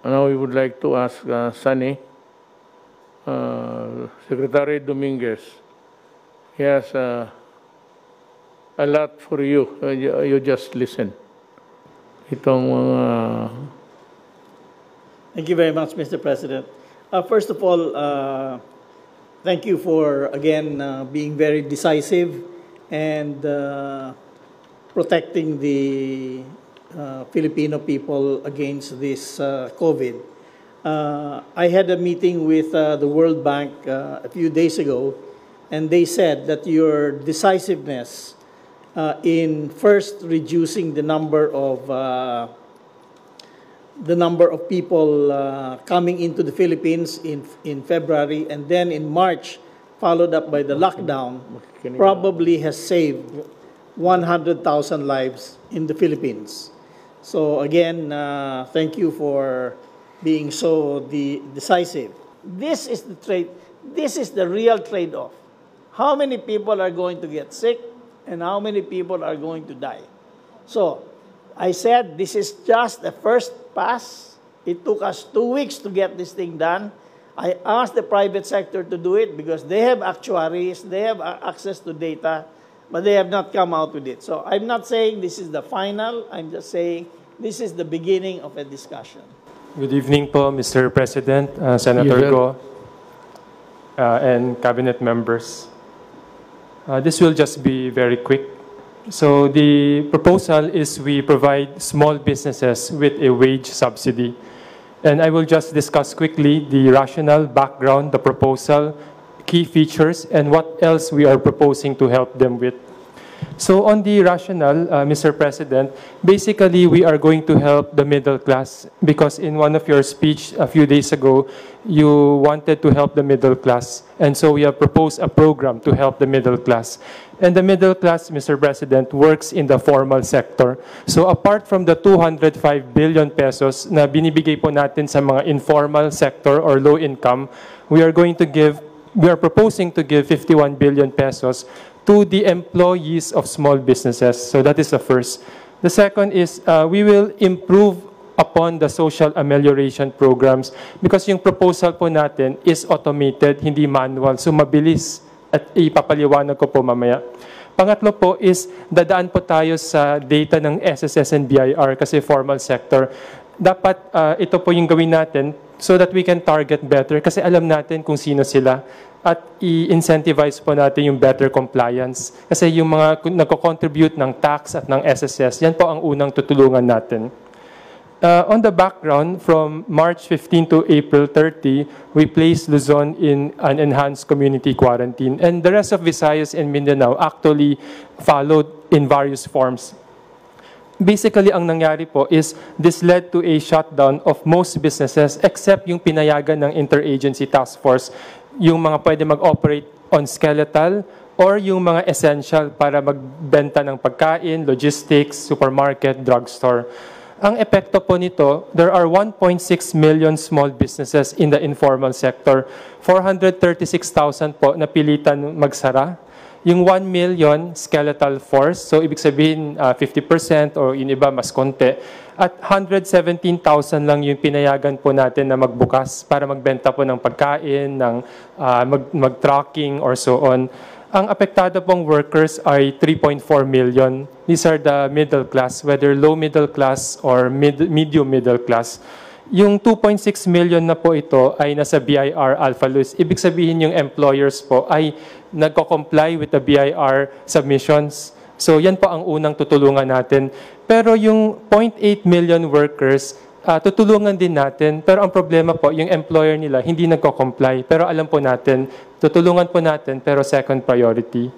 Now we would like to ask Sunny, Secretary Dominguez. He has a lot for you. You just listen. Itong mga... Thank you very much, Mr. President. First of all, thank you for, again, being very decisive and protecting the Filipino people against this COVID. I had a meeting with the Worldbank a few days ago, and they said that your decisiveness in first reducing the number of people coming into the Philippines in February, and then in March, followed up by the lockdown, probably has saved 100,000 lives in the Philippines. So again, thank you for being so decisive. This is the trade. This is the real trade-off. How many people are going to get sick, and how many people are going to die? So I said this is just the first pass. It took us 2 weeks to get this thing done. I asked the private sector to do it because they have actuaries, they have access to data, but they have not come out with it. So I'm not saying this is the final. I'm just saying this is the beginning of a discussion. Good evening po, Mr. President, Senator Go, and cabinet members. This will just be very quick. So the proposal is we provide small businesses with a wage subsidy. And I will just discuss quickly the rationale, background, the proposal, key features, and what else we are proposing to help them with. So on the rationale, Mr. President, basically we are going to help the middle class because in one of your speech a few days ago, you wanted to help the middle class. And so we have proposed a program to help the middle class. And the middle class, Mr. President, works in the formal sector. So apart from the 205 billion pesos na binibigay po natin sa mga informal sector or low income, we are proposing to give 51 billion pesos to the employees of small businesses. So that is the first. The second is we will improve upon the social amelioration programs because yung proposal po natin is automated, hindi manual. So mabilis at ipapaliwanag ko po mamaya. Pangatlo po is dadaan po tayo sa data ng SSS and BIR kasi formal sector. Dapat ito po yung gawin natin so that we can target better kasi alam natin kung sino sila at i-incentivize po natin yung better compliance. Kasi yung mga nagko-contribute ng tax at ng SSS, yan po ang unang tutulungan natin. On the background, from March 15 to April 30, we placed Luzon in an enhanced community quarantine. And the rest of Visayas and Mindanao actually followed in various forms. Basically, ang nangyari po is this led to a shutdown of most businesses except yung pinayagan ng interagency task force, yung mga pwede mag-operate on skeletal or yung mga essential para magbenta ng pagkain, logistics, supermarket, drugstore. Ang epekto po nito, there are 1.6 million small businesses in the informal sector. 436,000 po napilitan magsara. Yung 1 million skeletal force, so ibig sabihin 50% or yung iba mas konti. At 117,000 lang yung pinayagan po natin na magbukas para magbenta po ng pagkain, ng mag-tracking or so on. Ang apektado pong workers ay 3.4 million. These are the middle class, whether low middle class or medium middle class. Yung 2.6 million na po ito ay nasa BIR Alpha Luz. Ibig sabihin yung employers po ay nagko-comply with the BIR submissions. So yan po ang unang tutulungan natin. Pero yung 0.8 million workers, tutulungan din natin. Pero ang problema po, yung employer nila hindi nagko-comply. Pero alam po natin, tutulungan po natin pero second priority.